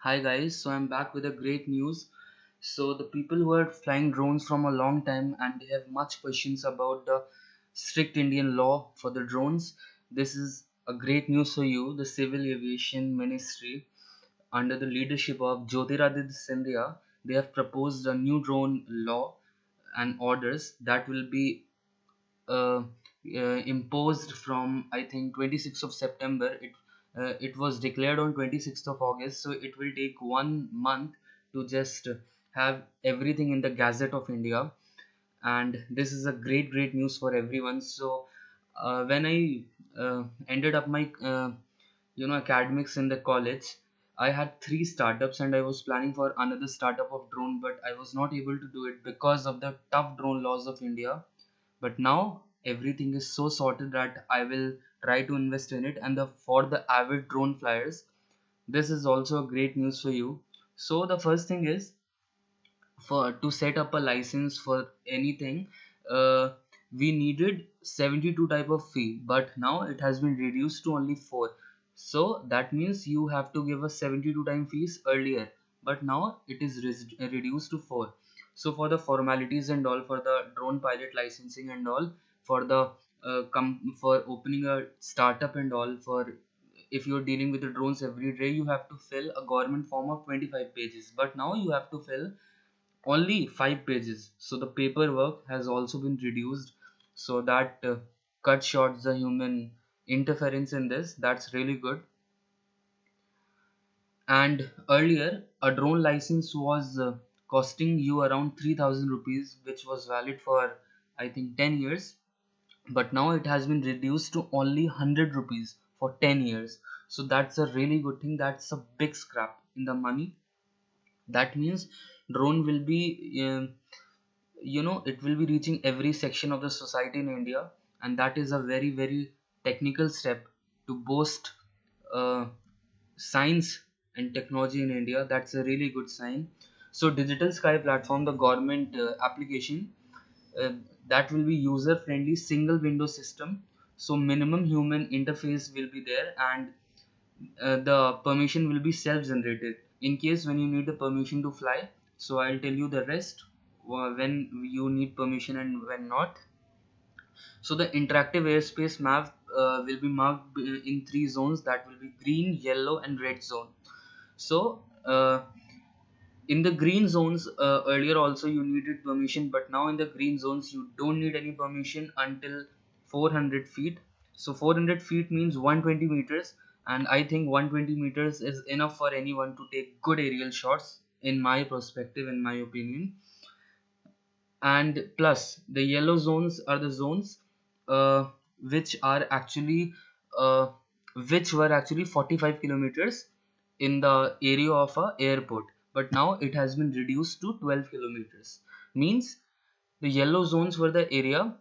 Hi guys, so I'm back with a great news. So the people who are flying drones from a long time and they have much questions about the strict Indian law for the drones, this is a great news for you. The Civil Aviation Ministry, under the leadership of Jyotiraditya Scindia, they have proposed a new drone law and orders that will be uh, imposed from I think 26th of September. It was declared on 26th of August, so it will take 1 month to just have everything in the Gazette of India, and this is a great news for everyone. So when I ended up my academics in the college, I had three startups and I was planning for another startup of drone, but I was not able to do it because of the tough drone laws of India. But now everything is so sorted that I will try to invest in it. And for the avid drone flyers, this is also great news for you. So the first thing is, for to set up a license for anything, uh, we needed 72 type of fee, but now it has been reduced to only 4. So that means you have to give us 72 time fees earlier, but now it is reduced to 4. So for the formalities and all, for the drone pilot licensing and all, for the for opening a startup and all, for if you're dealing with the drones every day, you have to fill a government form of 25 pages, but now you have to fill only 5 pages. So the paperwork has also been reduced, so that cut short the human interference in this. That's really good. And earlier, a drone license was costing you around 3000 rupees, which was valid for I think 10 years. But now it has been reduced to only 100 rupees for 10 years. So that's a really good thing. That's a big scrap in the money. That means drone will be it will be reaching every section of the society in India, and that is a very technical step to boast uh, science and technology in India. That's a really good sign. So Digital Sky platform, the government application, uh, that will be user friendly single window system. So minimum human interface will be there, and the permission will be self generated in case when you need the permission to fly. So I'll tell you the rest, when you need permission and when not. So the interactive airspace map will be marked in three zones, that will be green, yellow and red zone. So in the green zones, earlier also you needed permission, but now in the green zones you don't need any permission until 400 feet. So 400 feet means 120 meters, and I think 120 meters is enough for anyone to take good aerial shots, in my perspective, in my opinion. And plus the yellow zones are the zones uh, which are actually uh, which were actually 45 kilometers in the area of a airport, but now it has been reduced to 12 kilometers. Means the yellow zones were the area,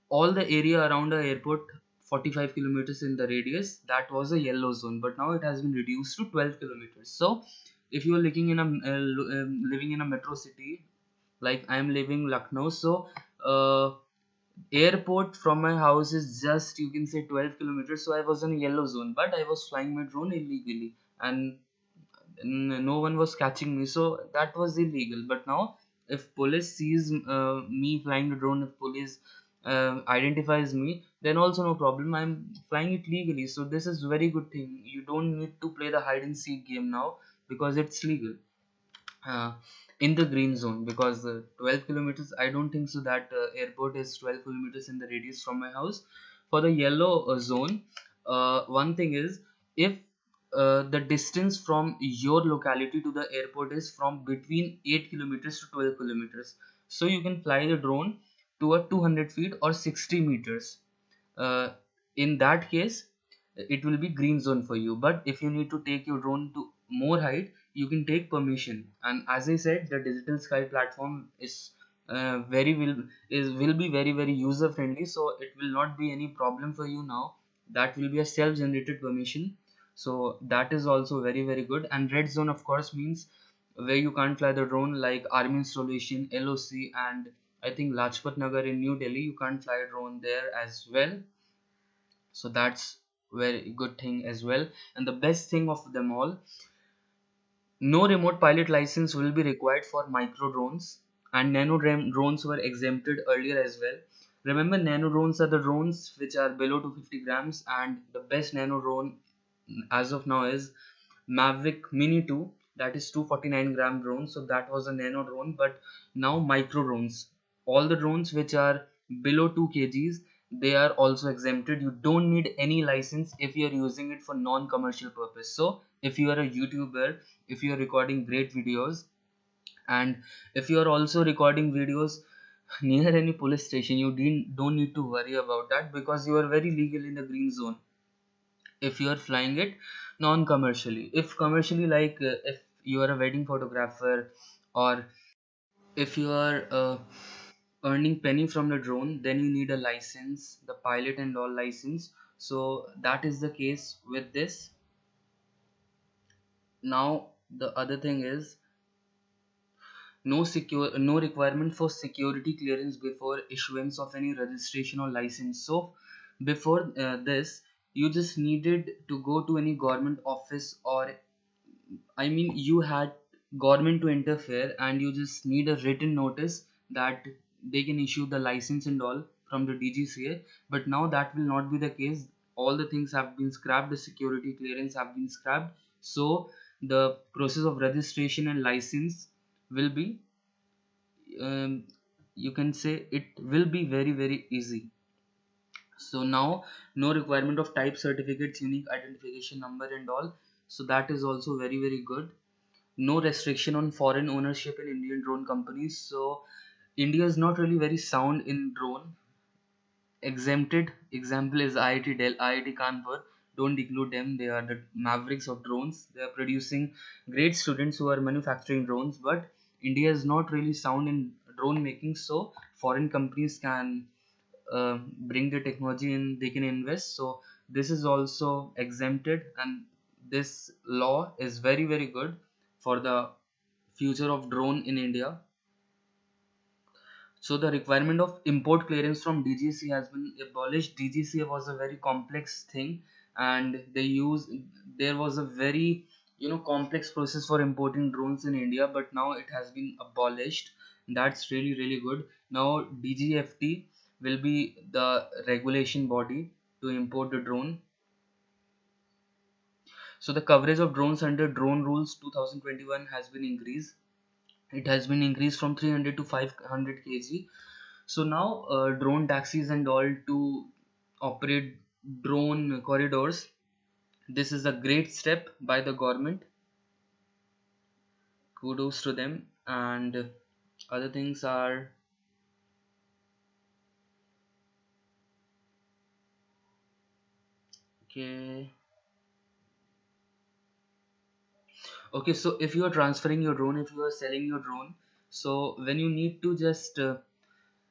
all the area around the airport, 45 kilometers in the radius, that was a yellow zone, but now it has been reduced to 12 kilometers. So if you are living in a living in a metro city, like I am living Lucknow, so uh, airport from my house is just, you can say, 12 kilometers. So I was in a yellow zone, but I was flying my drone illegally, and no one was catching me, so that was illegal. But now if police sees me flying the drone, if police identifies me, then also no problem, I'm flying it legally. So this is very good thing. You don't need to play the hide and seek game now, because it's legal uh, in the green zone. Because 12 kilometers, I don't think so that airport is 12 kilometers in the radius from my house. For the yellow zone, one thing is, if the distance from your locality to the airport is from between 8 kilometers to 12 kilometers, so you can fly the drone to a 200 feet or 60 meters. In that case, it will be green zone for you. But if you need to take your drone to more height, you can take permission. And as I said, the Digital Sky platform is very will be very user friendly, so it will not be any problem for you now. That will be a self generated permission, so that is also very good. And red zone, of course, means where you can't fly the drone, like army installation, LOC, and I think Lajpat Nagar in New Delhi, you can't fly a drone there as well. So that's very good thing as well. And the best thing of them all, No remote pilot license will be required for micro drones, and drones were exempted earlier as well. Remember, nano drones are the drones which are below 250 grams, and the best nano drone as of now is Mavic Mini 2, that is 249-gram drone. So that was a nano drone, but now micro drones, all the drones which are below 2 kgs, they are also exempted. You don't need any license if you are using it for non-commercial purpose. So if you are a YouTuber, if you are recording great videos, and if you are also recording videos near any police station, you don't need to worry about that, because you are very legal in the green zone if you are flying it non-commercially. If commercially, like if you are a wedding photographer, or if you are earning penny from the drone, then you need a license, the pilot and all license. So that is the case with this. Now the other thing is, no requirement for security clearance before issuance of any registration or license. So before this, you just needed to go to any government office, or I mean, you had government to interfere, and you just need a written notice that they can issue the license and all from the DGCA. But now that will not be the case. All the things have been scrapped, the security clearance have been scrapped. So the process of registration and license will be, um, you can say, it will be very, very easy. So now, no requirement of type certificates, unique identification number and all. So that is also very, very good. No restriction on foreign ownership in Indian drone companies. So India is not really very sound in drone. Exempted example is IIT Delhi, IIT Kanpur. Don't include them. They are the mavericks of drones. They are producing great students who are manufacturing drones. But India is not really sound in drone making. So foreign companies can bring the technology in. They can invest. So this is also exempted, and this law is very, very good for the future of drone in India. So the requirement of import clearance from DGC has been abolished. DGCA was a very complex thing, and there was a very, complex process for importing drones in India, but now it has been abolished. That's really, really good. Now DGFT will be the regulation body to import the drone. So the coverage of drones under Drone Rules 2021 has been increased. It has been increased from 300 to 500 kg. So now drone taxis and all to operate drone corridors. This is a great step by the government. Kudos to them. And other things are, okay. Okay, so if you are transferring your drone, if you are selling your drone, so when you need to just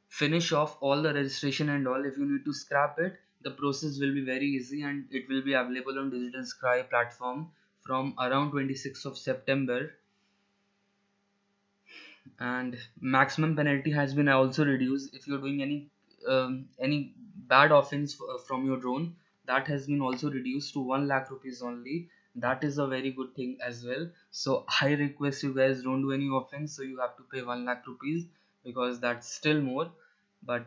finish off all the registration and all, if you need to scrap it, the process will be very easy, and it will be available on Digital Sky platform from around 26th of September. And maximum penalty has been also reduced if you're doing any bad offense from your drone. That has been also reduced to 1 lakh rupees only. That is a very good thing as well. So I request you guys, don't do any offense so you have to pay 1 lakh rupees, because that's still more. But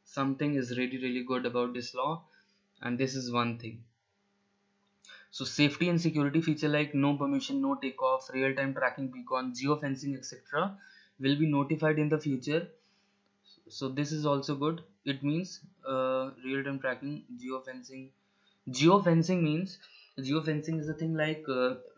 something is really, really good about this law, and this is one thing. So safety and security feature like no permission, no takeoff, real-time tracking beacon, geofencing, etc. will be notified in the future. So this is also good. It means real-time tracking, geofencing. Geofencing means, geofencing is a thing like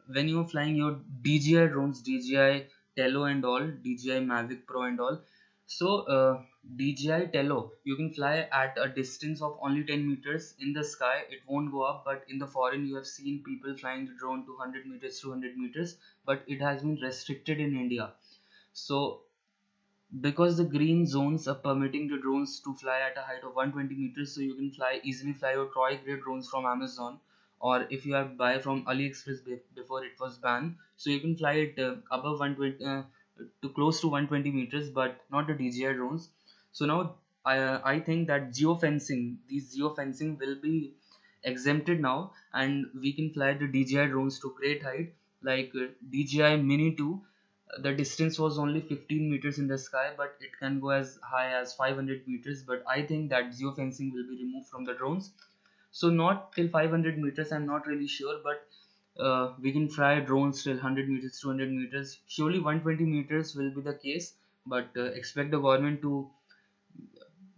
when you're flying your DJI drones, DJI Tello and all, DJI Mavic Pro and all. So DJI Tello, you can fly at a distance of only 10 meters in the sky. It won't go up, but in the foreign you have seen people flying the drone 200 meters, 200 meters, but it has been restricted in India. So because the green zones are permitting the drones to fly at a height of 120 meters, so you can easily fly your toy grade drones from Amazon, or if you have buy from AliExpress before it was banned, so you can fly it above 120 to close to 120 meters, but not the DJI drones. So now I think that these geofencing will be exempted now, and we can fly the DJI drones to great height. like DJI Mini 2, the distance was only 15 meters in the sky, but it can go as high as 500 meters. But I think that geofencing will be removed from the drones. So not till 500 meters, I'm not really sure, but we can fly drones till 100 meters, 200 meters. Surely 120 meters will be the case, but expect the government to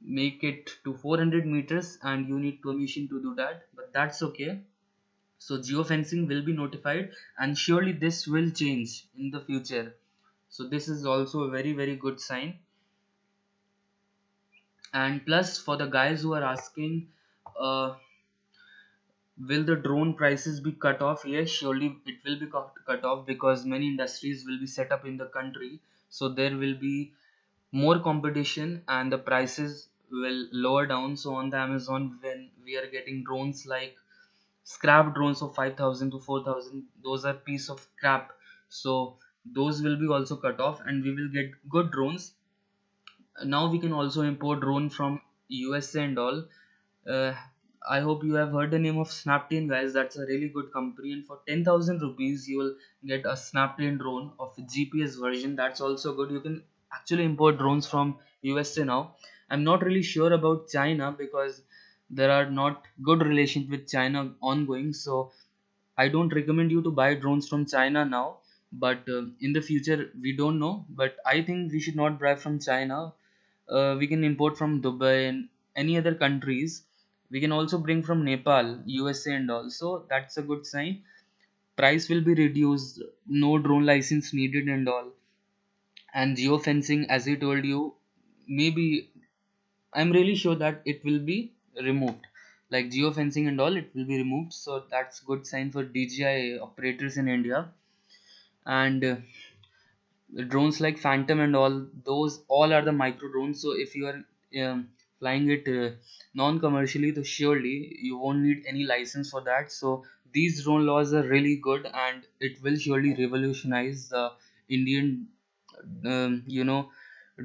make it to 400 meters, and you need permission to do that. But that's okay. So geofencing will be notified, and surely this will change in the future. So this is also a very very good sign. And plus, for the guys who are asking, uh, will the drone prices be cut off? Yes, surely it will be cut off, because many industries will be set up in the country. So there will be more competition and the prices will lower down. So on the Amazon, when we are getting drones like scrap drones of 5,000 to 4,000, those are piece of crap. So those will be also cut off, and we will get good drones. Now we can also import drone from USA and all. uh, I hope you have heard the name of Snapdragon, guys. That's a really good company, and for 10,000 rupees you will get a Snapdragon drone of GPS version. That's also good. You can actually import drones from USA now. I'm not really sure about China, because there are not good relations with China ongoing. So I don't recommend you to buy drones from China now, but in the future we don't know. But I think we should not buy from China. We can import from Dubai and any other countries. We can also bring from Nepal, USA, and also that's a good sign. Price will be reduced, no drone license needed, and all. And geofencing, as I told you, maybe I'm really sure that it will be removed. Like geofencing and all, it will be removed. So that's good sign for DJI operators in India. And drones like Phantom and all, those all are the micro drones. So if you are flying it non-commercially, so surely you won't need any license for that. So these drone laws are really good, and it will surely revolutionize the Indian you know,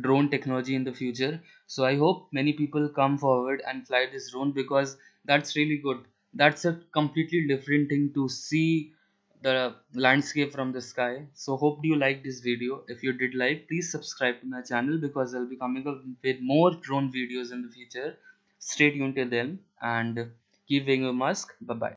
drone technology in the future. So I hope many people come forward and fly this drone, because that's really good. That's a completely different thing to see the landscape from the sky. So hope you like this video. If you did like, please subscribe to my channel, because I'll be coming up with more drone videos in the future. Stay tuned till then, and keep wearing a mask. Bye bye.